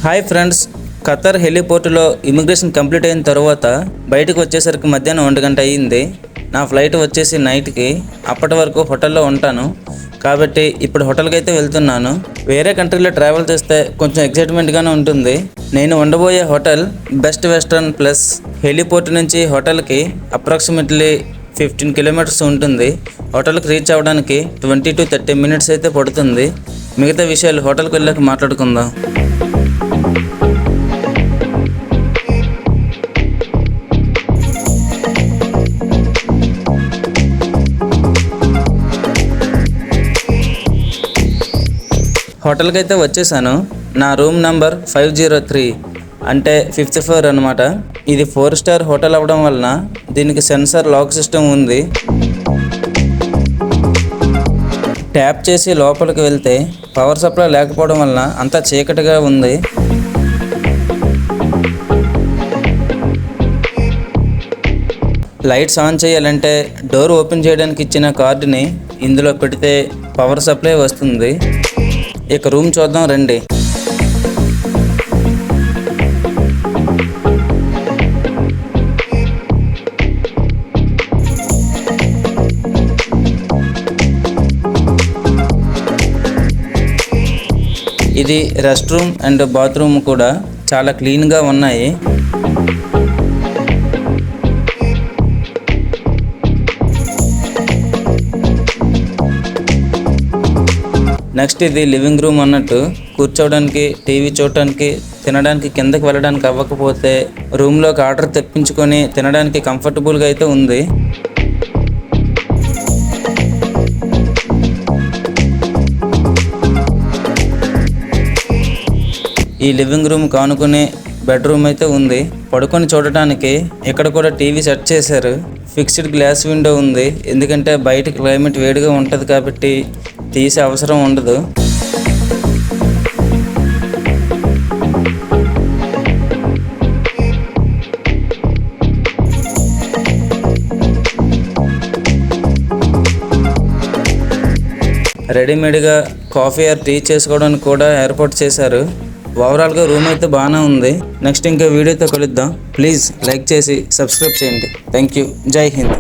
Hi friends, Qatar హెలిపోర్టులో immigration complete అయిన తర్వాత బయటకు వచ్చేసరికి మధ్యాహ్నం 1 గంట అయ్యింది. నా ఫ్లైట్ వచ్చేసి నైట్కి. అప్పటి వరకు హోటల్లో ఉంటాను కాబట్టి ఇప్పుడు హోటల్కి అయితే వెళ్తున్నాను. వేరే కంట్రీలో ట్రావెల్ చేస్తే కొంచెం ఎక్సైట్మెంట్గానే ఉంటుంది. నేను ఉండబోయే హోటల్ బెస్ట్ వెస్టర్న్ ప్లస్. హెలిపోర్ట్ నుంచి హోటల్కి అప్రాక్సిమేట్లీ 15 కిలోమీటర్స్ ఉంటుంది. హోటల్కి రీచ్ అవ్వడానికి 20 to 30 మినిట్స్ అయితే పడుతుంది. మిగతా విషయాలు హోటల్కి వెళ్ళాక మాట్లాడుకుందాం. హోటల్కి అయితే వచ్చేసాను. నా రూమ్ నంబర్ 503 అంటే 5th ఫ్లోర్ అనమాట. ఇది 4 స్టార్ హోటల్ అవ్వడం వలన దీనికి సెన్సార్ లాక్ సిస్టమ్ ఉంది. ట్యాప్ చేసి లోపలికి వెళ్తే పవర్ సప్లై లేకపోవడం వలన అంతా చీకటిగా ఉంది. లైట్స్ ఆన్ చేయాలంటే డోర్ ఓపెన్ చేయడానికి ఇచ్చిన కార్డుని ఇందులో పెడితే పవర్ సప్లై వస్తుంది. ఇక రూమ్ చూద్దాం రండి. ఇది రెస్ట్ రూమ్ అండ్ బాత్రూమ్ కూడా చాలా క్లీన్గా ఉన్నాయి. నెక్స్ట్ ఇది లివింగ్ రూమ్ అన్నట్టు. కూర్చోవడానికి, టీవీ చూడటానికి, తినడానికి కిందకి వెళ్ళడానికి అవ్వకపోతే రూమ్లోకి ఆర్డర్ తెప్పించుకొని తినడానికి కంఫర్టబుల్గా అయితే ఉంది. ఈ లివింగ్ రూమ్ కానుకునే బెడ్రూమ్ అయితే ఉంది. పడుకొని చూడటానికి ఇక్కడ కూడా టీవీ సెట్ చేశారు. ఫిక్స్డ్ గ్లాస్ విండో ఉంది, ఎందుకంటే బయట క్లైమేట్ వేడిగా ఉంటుంది కాబట్టి తీసే అవసరం ఉండదు. రెడీమేడ్గా కాఫీ ఆర్ టీ చేసుకోవడానికి కూడా ఏర్పాటు చేశారు. ఓవరాల్గా రూమ్ అయితే బాగానే ఉంది. నెక్స్ట్ ఇంకా వీడియోతో కలుద్దాం. ప్లీజ్ లైక్ చేసి సబ్స్క్రైబ్ చేయండి. Thank you. జై హింద్.